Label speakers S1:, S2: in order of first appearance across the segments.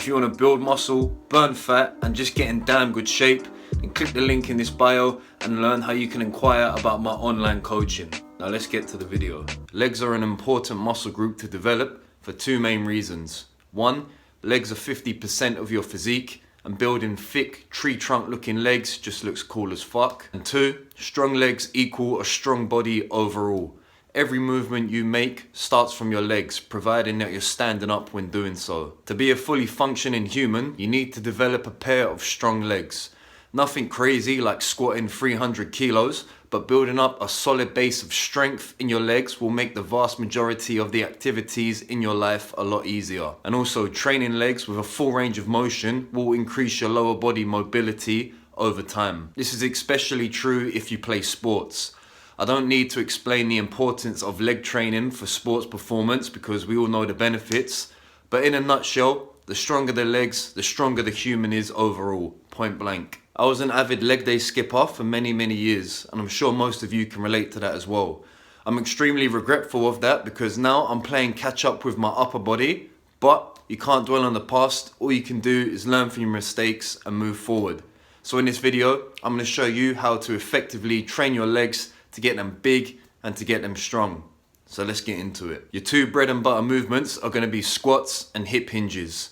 S1: If you want to build muscle, burn fat, and just get in damn good shape, then click the link in this bio and learn how you can inquire about my online coaching. Now let's get to the video. Legs are an important muscle group to develop for two main reasons. One, legs are 50% of your physique, and building thick tree trunk looking legs just looks cool as fuck. And two, strong legs equal a strong body overall. Every movement you make starts from your legs, providing that you're standing up when doing so. To be a fully functioning human, you need to develop a pair of strong legs. Nothing crazy like squatting 300 kilos, but building up a solid base of strength in your legs will make the vast majority of the activities in your life a lot easier. And also, training legs with a full range of motion will increase your lower body mobility over time. This is especially true if you play sports. I don't need to explain the importance of leg training for sports performance because we all know the benefits. But in a nutshell, the stronger the legs, the stronger the human is overall, point blank. I was an avid leg day skipper for many years, and I'm sure most of you can relate to that as well. I'm extremely regretful of that because now I'm playing catch up with my upper body, but you can't dwell on the past. All you can do is learn from your mistakes and move forward. So in this video, I'm going to show you how to effectively train your legs to get them big and to get them strong. So let's get into it. Your two bread and butter movements are going to be squats and hip hinges.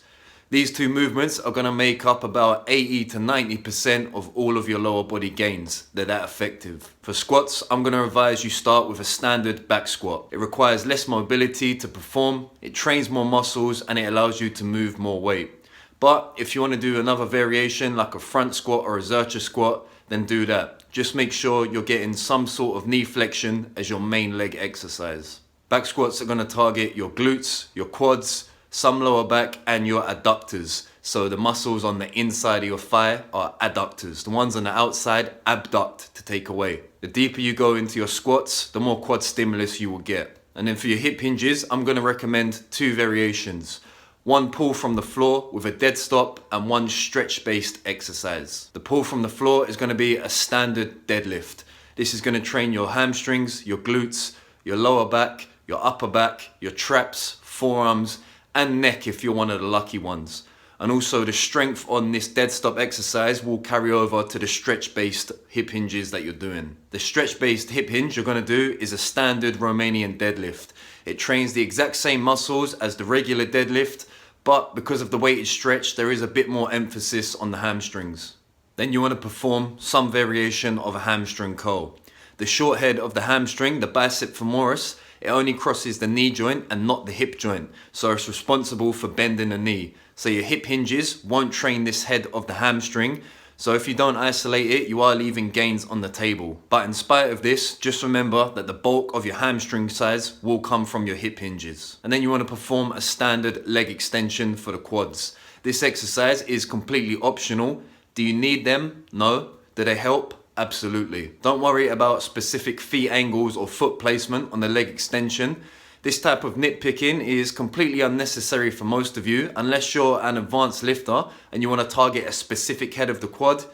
S1: These two movements are going to make up about 80 to 90% of all of your lower body gains. They're that effective. For squats, I'm going to advise you start with a standard back squat. It requires less mobility to perform, it trains more muscles, and it allows you to move more weight. But if you want to do another variation like a front squat or a Zercher squat, then do that. Just make sure you're getting some sort of knee flexion as your main leg exercise. Back squats are going to target your glutes, your quads, some lower back, and your adductors. So the muscles on the inside of your thigh are adductors. The ones on the outside, abduct to take away. The deeper you go into your squats, the more quad stimulus you will get. And then for your hip hinges, I'm going to recommend two variations. One pull from the floor with a dead stop and one stretch-based exercise. The pull from the floor is going to be a standard deadlift. This is going to train your hamstrings, your glutes, your lower back, your upper back, your traps, forearms, and neck if you're one of the lucky ones. And also the strength on this dead stop exercise will carry over to the stretch-based hip hinges that you're doing. The stretch-based hip hinge you're going to do is a standard Romanian deadlift. It trains the exact same muscles as the regular deadlift, but because of the weighted stretch, there is a bit more emphasis on the hamstrings. Then you want to perform some variation of a hamstring curl. The short head of the hamstring, the bicep femoris, it only crosses the knee joint and not the hip joint, so it's responsible for bending the knee. So your hip hinges won't train this head of the hamstring, so if you don't isolate it, you are leaving gains on the table. But in spite of this, just remember that the bulk of your hamstring size will come from your hip hinges. And then you want to perform a standard leg extension for the quads. This exercise is completely optional. Do you need them? No. Do they help? Absolutely. Don't worry about specific feet angles or foot placement on the leg extension. This type of nitpicking is completely unnecessary for most of you unless you're an advanced lifter and you want to target a specific head of the quad.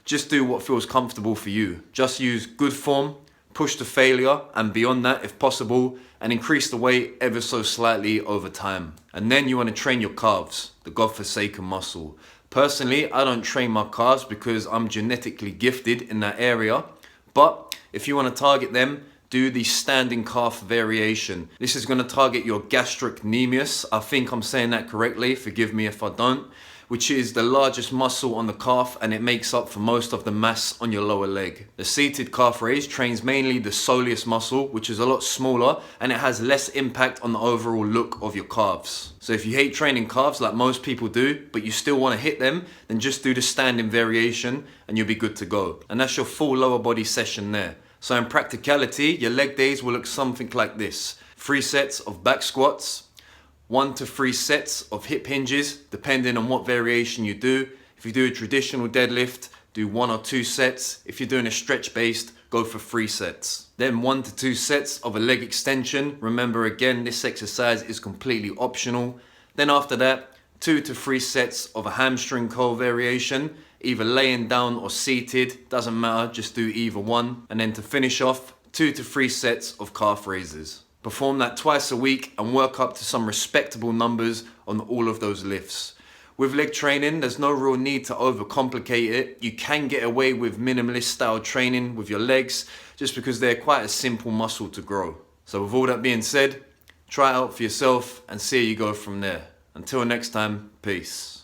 S1: Just do what feels comfortable for you. Just use good form, push to failure, and beyond that if possible, and increase the weight ever so slightly over time. And then you want to train your calves, the godforsaken muscle. Personally, I don't train my calves because I'm genetically gifted in that area, but if you want to target them, do the standing calf variation. This is going to target your gastrocnemius. I think I'm saying that correctly, forgive me if I don't, which is the largest muscle on the calf and it makes up for most of the mass on your lower leg. The seated calf raise trains mainly the soleus muscle, which is a lot smaller and it has less impact on the overall look of your calves. So if you hate training calves like most people do, but you still want to hit them, then just do the standing variation and you'll be good to go. And that's your full lower body session there. So in practicality, your leg days will look something like this. 3 sets of back squats, 1 to 3 sets of hip hinges, depending on what variation you do. If you do a traditional deadlift, do 1 or 2 sets. If you're doing a stretch based, go for 3 sets. Then 1 to 2 sets of a leg extension. Remember again, this exercise is completely optional. Then after that, 2 to 3 sets of a hamstring curl variation, either laying down or seated, doesn't matter, just do either one. And then to finish off, 2 to 3 sets of calf raises. Perform that twice a week and work up to some respectable numbers on all of those lifts. With leg training, there's no real need to overcomplicate it. You can get away with minimalist style training with your legs just because they're quite a simple muscle to grow. So with all that being said, try it out for yourself and see how you go from there. Until next time, peace.